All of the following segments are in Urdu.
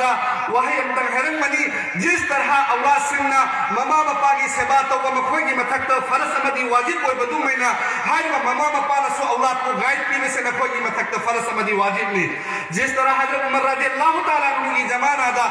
متندا وهي متغيرن مني جس طرح اولاد سننا مما مپاگی سبا تو مخوگی متھکتا فرض امدی واجب کوئی بدو مہینا ہائی مما مپانا سو اولاد کو غائب پینے سے نخوگی متھکتا فرض امدی واجب نہیں جس طرح حضرت عمر رضی اللہ تعالیٰ عنہ کی زمانہ دا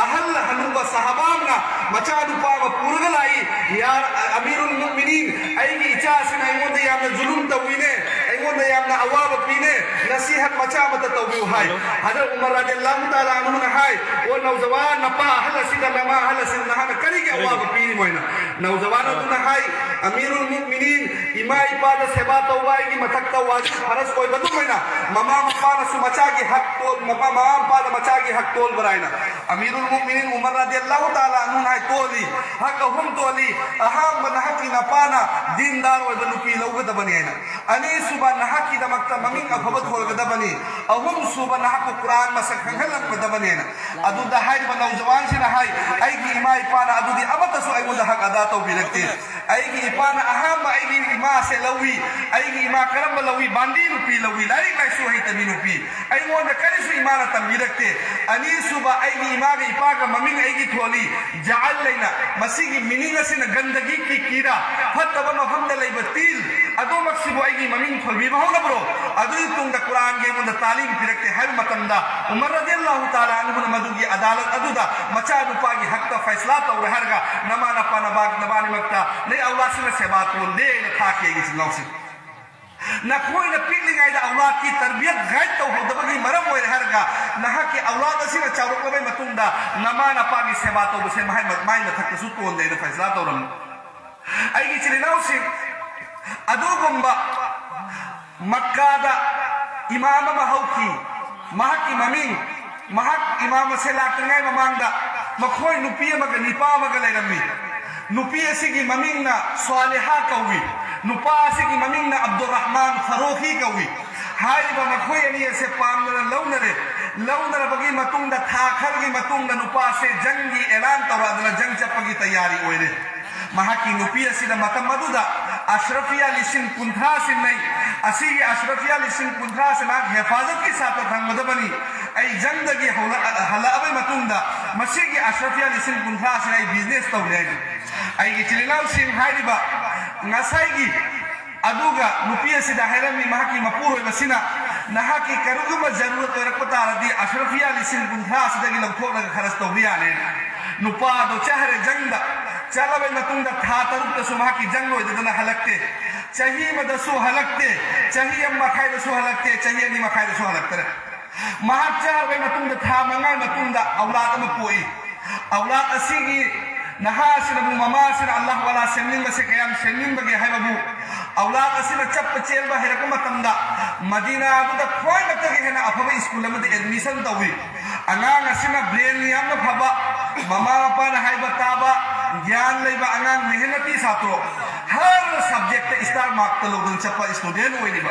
اہل حنوب صحابامنا مچانو پاما پورگل آئی یا امیر المؤمنین ایگی اچاسن ایمون دا یامنا ظلم توینے ایمون دا یامنا عواب پینے نصیحت مچامتا تویو ہائی حضرت عمر رضی اللہ تعالیٰ عنہ نہائی وہ نوزوان نپا اہل سیدہ لما اہل سیدہ نہانا کری گیا عواب پینے موینا نوزوانہ تو نہائی امیر المؤمنین امائی پادا سبا توبائی کی متھکتا واجب فرض کوئی بدو موینا مما مپانا سو مچا کی حق تول مما پادا مچا کی حق تول برائینا امیر المؤمنین عمر رضی اللہ تعالیٰ عنہ نہائی تولی حق ہم تولی اہام بنحقی نپانا دیندار ویدنو پی لوگتا بنی اینا انی صبح نحقی دا مکتا ممین اخبت خولگتا بنی اہم صبح نحق قرآن مسک ہنگلن مدہ بنی اینا ادو دا حاج بنوزوان سے نہائی ایگی امائی پانا ادو دی امتا سو ایگو دا حق ادا تو بھی لگتے ایگی پانا اہم ایگی اما سے لوی ایگی اما کرم لوی باندینو پی لوی لاری کئی سو ہی تمینو پی ایگو دا کری سو امانا تنبی رکھتے انی صبح ایگی اما گئی پاکا ممین ایگی تھولی جعل لینا مسیحی منینگ سن گندگی کی کیرا حتی بنا حمد لی بطیل ادو مقصب ایگی ممین تھول بھی بہو نبرو ادو تم دا قرآن گئے من دا تعلیم پی رکھتے ہر مطن دا عمر رضی اللہ تعالیٰ عنہ مدو کی عدالت ادو دا مچا دو پاگی حق تا فیصلہ تا رہر گا نمانا پانا باگ نبانی مکتا نئی اولاد سن سے بات کون دے نتھا کے گی سنو سے نہ کوئی نہ پیلنگ آئی دا اولاد کی تربیت غیت تو ہو دبگی مرم ہوئے رہر گا نہ کہ اولاد اسی نہ چاہو کبھی متون دا نمانا پاگی سے باتوں بسے مائی نتھک سو کون دے نہ فیصلہ تو رم ایگی چلی نو سے ادو گمبا مکہ دا امام محو کی محق امامین محق امام سے لاکتنگائی ممان دا مکھوئی نپی مگا نپا مگا لے رمی نپی سگی ممیننا صالحہ کوئی نپا سگی ممیننا عبدالرحمن فروخی کوئی ہائی با مکھوئی علی ایسے پامنا لونر بگی متون دا تھاکھر گی متون دا نپا سے جنگی اعلان تو ادنا جنگ چپگی تیاری ہوئے رہے محاکی نپی سیدہ متمدو دا اشرفیہ لسن کنتھا سے نہیں اسی اشرفیہ لسن کنتھا سے ناک حفاظت کی ساتھ رکھنگ مدبنی ای جنگ دگی حلابی متون دا مسیح کی اشرفیہ لسن کنتھا سے نہیں بیزنس تو لے گی ای چلناو سین ہائی با نسائی گی ادوگا نپی سیدہ حیرمی محاکی مپور ہوئی بسینا نہا کی کروگو با ضرورت ورکتا ردی اشرفیہ لسن کنتھا سے دگی لگ تھوڑا خرستو بھی آنے نپا دو چہر جنگ دا چلا بے متون دا تھا تروب تسو مہا کی جنگ ہوئی دنا حلقتے چاہیے مدسو حلقتے چاہیے اما خائی دسو حلقتے چاہیے نیمہ خائی دسو حلقتے مہا چہر بے متون دا تھا منگائی متون دا اولاد مپوئی اولاد اسی کی نہا سن ابو مما سن اللہ والا سنین بسے قیام سنین بگے ہے بابو اولاد اسی نا چپ چیل با حرکم متن دا مدینہ آدھو دا کوئی متگی ہے نا افبا اسکول میں دا ایڈمیشن دا ہوئی انان اسی نا برین نیام نا پھبا مما پانا ہائی بتابا گیان لئی با انان محنتی ساتھو ہر سبجیکٹ استار مارکتا لوگن چپا اسٹوڈین ہوئی با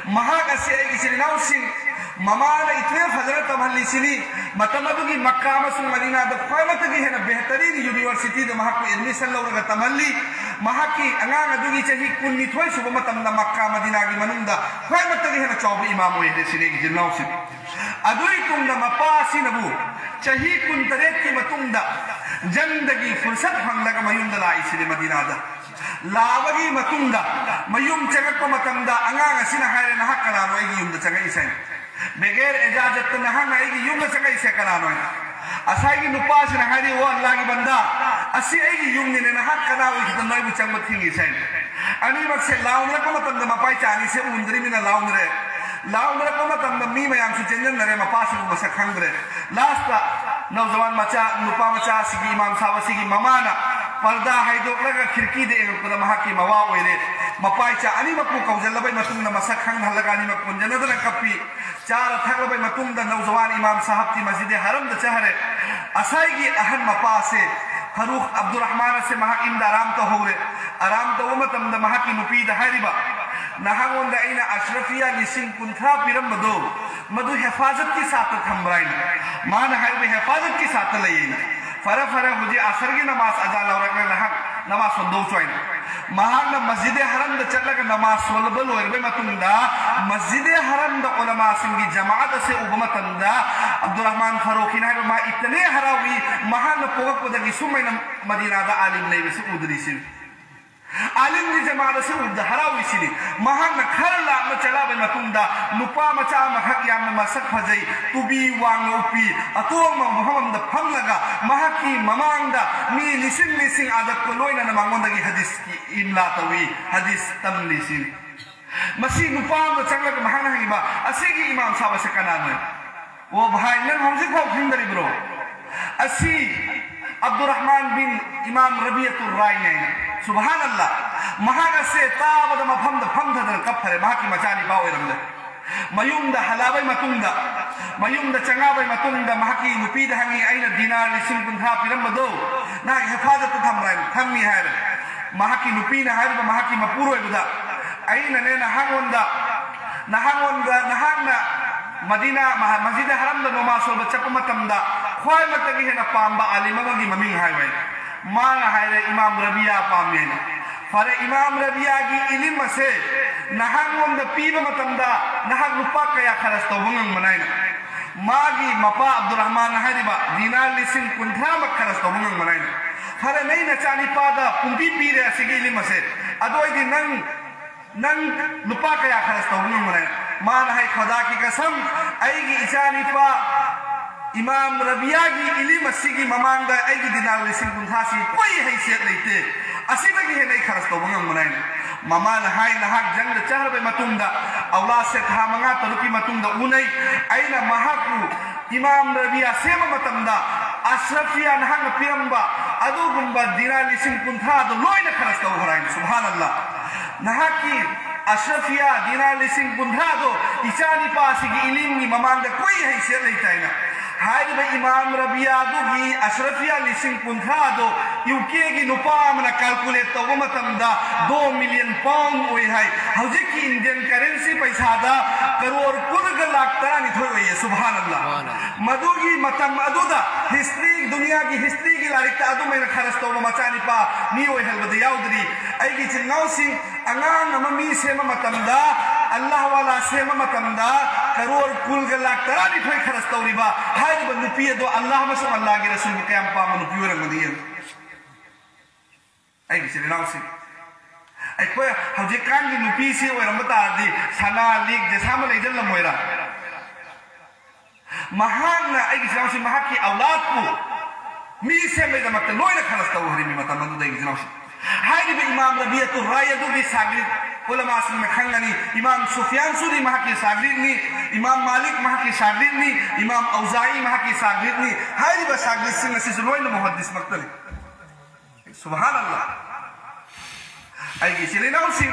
مہاں اسی ایک اسی ناو سن ممانا اتنے فضلت امحلی سنی متمدو کی مکہ مسل مدینہ دا قائمت کی ہے نا بہترین یونیورسٹی دا محاق میں ایڈمیشن لوگ رگا تمحلی محاق کی انگانا دوگی چاہی کنی تھوئی صبح متمدہ مکہ مدینہ کی منون دا قائمت کی ہے نا چوبی امام ہوئی دے سنے کی جنہوں سے ادوئی تم دا مپاسی نبو چاہی کن تریت کی متون دا جندگی فرصت ہم لگا میون دا لائی سنے مدینہ دا لاوگی متون دا میون چگک کو متن دا انگانا سنہ خیر نحق کنانو ایگی یون دا چگئی اسائیں بغیر اجازت نہاں آئے گی یوں میں سکا اسے کنانو ہے اسائی گی نپاس نہاری وہ اللہ کی بندہ اسی آئے گی یوں نے نہاں کناوئی کی تنوئی بھی چنگ بتھیں گی سائن انی وقت سے لاؤن رکو مطلب مپائی چانی سے اندری میں لاؤن رہے لاؤن رکو مطلب می میں آنسو چنجن نرے مپاسی کو مسکھنگ رہے لاستا نوزوان مچا نپا مچا سکی امام صاحب سکی ممانا پردہ ہائی دوک لگا کھرکی دے اگر مہا کی مواوئی رہے مپائی چا انی مکو کوزل لبائی مطلب مسکھنگ لگا انی مکو جندر کپی چار تھک لبائی مطلب دا نوزوان امام صاحب تی مسجد حرم دا چہرے اسائی گی اہن مپا سے فروخ عبدالرحمن سے مہا امد آرام تا ہو رہے آرام تا ومتم دا مہا کی نپید حریبا نہاں دا اینا اشرفیہ لسن کنتھا پیرم مدو حفاظت کی ساتھ ہم برائن ماں نہر میں حفاظت کی ساتھ لئینا فرہ مجھے اثر کی نماز ادا لورکنے لہاں نماز صندوق چوائن مہانا مسجد حرم دا چل لگا نماز صلبل ویربے متن دا مسجد حرم دا علماء سنگی جماعت سے اوبمتن دا عبدالرحمن فاروقی نائب ما اتنے حراوی مہانا پوک پدگی سمینا مدینہ دا عالم لیوی سے اودری سی عالم دی جماعت سے اود حراوی سی مہانا کھر اللہ مچلا بے متن دا نپا مچا محق یام مسک فجئی تبی وانگ اوپی اتوام محمد دا پھم لگا محقی ممانگ دا می لسن لسن عدد کو لوئنا نمانگون دا کی حدیث کی املا توی حدیث تم لسن مسیح نپام دا چنگا کہ محانا ہے با اسی کی امام صاحب سے کنان ہے وہ بھائی نن ہم سے کھو کھندری برو اسی عبدالرحمن بن امام ربیعت الرائی نینا سبحان اللہ مہانا سے تاب دا مفہم دا پھم دا در کپھر ہے مہا کی مچانی باوی رمدہ میوم دا حلاوی متون دا میوم دا چنگاوی متون دا مہا کی نپید ہنگی این دینار لسن کن تھا پیرم بدو نا حفاظت تھم رائم تھمی ہے مہا کی نپین ہے مہا کی مپورو ہے بدا این نینا ہنگون دا نہانگ مدینہ مسجد حرم دا نماز و بچہ متم دا خواہ متگی ہے نا پامبا عالمہ کی ممین ہے وی مانا ہے امام ربیعہ پامین فر امام ربیعہ کی علم سے نہانگ دا پیب متم دا نہانگ نپا کیا خرستو بنگنگ منائنا ماگی مپا عبدالرحمن حریبا دینار لسن کنتھا مک خرستو بنگنگ منائنا فر نئی نچانی پا دا پنپی پیرے اسی علم سے ادوئی دی ننگ نپا کیا خرستو بنگنگ منائنا مانا ہے خدا کی قسم ایگی اچانی پا امام ربیعہ کی علم اسی کی ممانگ دا ایگی دینار لسن کنتھا سی کوئی حیثیت لیتے اسی تکی ہے نہیں خرستو بنگنگ منائنا ممان ہائی نحاق جنگ چہر بے متون دا اولاد سے تھا منگا تلوکی متون دا اونئی اینا محاکو امام ربیعہ سیم متن دا اشرفیہ نحاق پیرمبا ادو گنبا دینار لسن کنتھا دا لوئی نکھرستو بھرائن سبحان اللہ نحاق کی اشرفیہ دینار لسن کنتھا دو اچانی پاسی کی علم کی ممان دا کوئی حیثیت نہیں تائینا ہائی با امام ربیعہ دو کی اشرفیہ لسن کنتھا دو یوکے کی نپام نا کالکولیٹ تو ومتن دا 2 ملین پاؤنڈ ہوئی ہے حوزی کی انڈین کرنسی پیسہ دا کرور کلگ لاکھ ترانی تھوئی ہوئی ہے سبحان اللہ مدو کی متن ادو دا ہسٹری دنیا کی ہسٹری کی لارکتا ادو میں نکھرستو مچانی پا نیوئی حلبت یاودری ایگی چنگاو سنگ انگان ممی سیما متن دا اللہ والا سیما متن دا کرور کلگ لاکھ ترانی تھوئی خرستو ربا ہائی با نپیے دو اللہ مسلم اللہ کی رسول قیام پاما نپیو رنگ دیئے ایگی چلی ناو سی ایک کوئی حوجی کان کی نپی سی ہوئی رمبتا دی سانا لیگ جیسا مل ایجل لمویرا مہان نا ایگی چلی ناو سی مہا کی اولاد کو می سے میدہ مکتا لوئی نکھلستا ہوئی حریمی مطا مدو دا ایگی چلی ناو سی ہائی بھی امام ربیعت الرائی دو بھی ساگرد علماء سے میں کھنگنی امام سفیان سودی مہا کی ساگرد نی امام مالک مہا کی ساگرد نی امام اوزائی مہا کی ساگرد نی ہائی با ساگرد سے نسی سلوئی محدث مقتلی سبحان اللہ ایگی چلی ناو سی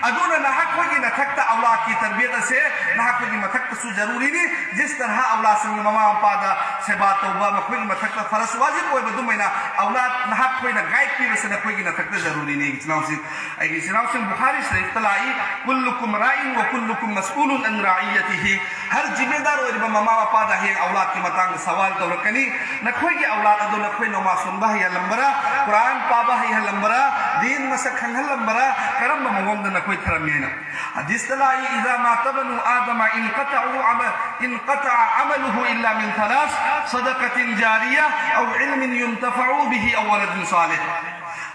ادونا نحق ہوگی نتھکتا اولاد کی تربیت سے نحق ہوگی متھکتا سو ضروری نہیں جس طرح اولاد سے ممام پادا سے بات توبہ مکھوگی متھکتا فرس واضح کوئی بدو مینا اولاد نحق ہوئی نا گائد پیوے سے نکھوگی نتھکتا ضروری نہیں ایگی چلاو سی ایگی چلاو سی بخاری شریف تلائی کلکم رائن و کلکم مسئول ان رعیتی ہی ہر جمع دار ہوئی ممام پادا ہی اولاد کی مطانگ سوال تو رکنی نکھوگی اولاد ادو نکھوئی نوما سنبہ ہی لمبرا قرآن پابہ ہی لمبرا دین مسکھن لمبرا کرم بمغم دن کوئی ترمينا حديث تلائی اذا ما تبنوا آدم انقطع عمله الا من 3 صدقة جارية او علم ينتفع به او ولد صالح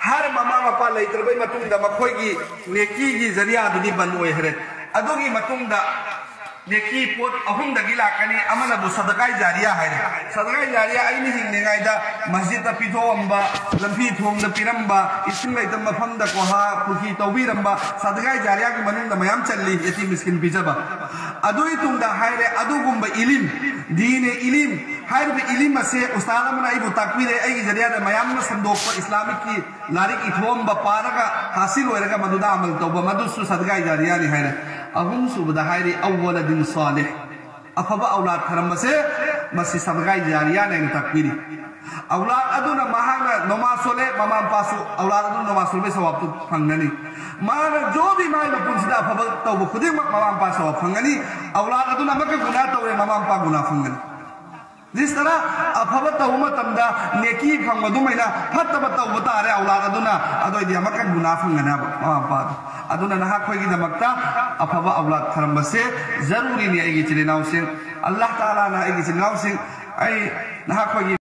ہر ماما پا لئی تربی متون دا مکھوئی کی نیکی کی ذریعہ دنی بن ہوئے ہرے ادو کی متون دا نیکی پوت اہم دا گلا کنی امن ابو صدقائی جاریہ ہے صدقائی جاریہ اینی ہی نگائی دا مسجد دا پیتو امبا لنفی تھوم دا پیرمبا اسم گئی دم مفہم دا کوہا پوکی توبیر امبا صدقائی جاریہ کی منون دا میام چل لی یتی مسکن پیچا با ادوی تم دا حیر ادو گم با علم دین علم حیر با علم سے استاد من ایبو تاکویر ایگی جاریہ دا میام صندوق پر اسلامی کی لارک اتھوم با پارگا حاصل ہوئے رگا مدو دا عمل توبا مدو سو صدقائی جاریہ نہیں حیر اہم سو بدا حیر اول دن صالح افبا اولاد کرم سے مسی صدقائی جاریہ نہیں تاکویری اولاد ادونا مہانا نماز سولے ماما پاسو اولاد ادونا نماز سولے بے سواب تو پھنگنی مانا جو بھی مانا پنسدہ افبا تو خودی ماما پاس سواب پھنگنی اولاد ادونا مکہ گناہ تو ماما پا گناہ پھنگنی جس طرح افبت تمدا نیکی فنگ مدومینا فتبت تارے اولاد ادونا ادویدی امکا گناہ فنگنا ماما ادونا نہا کوئی کی دمکتا افبا اولاد تھرم بسے ضروری نہیں ایگی چلی ناو سنگ اللہ تعالیٰ نا ایگی چلی ناو سنگ ای نہا کوئی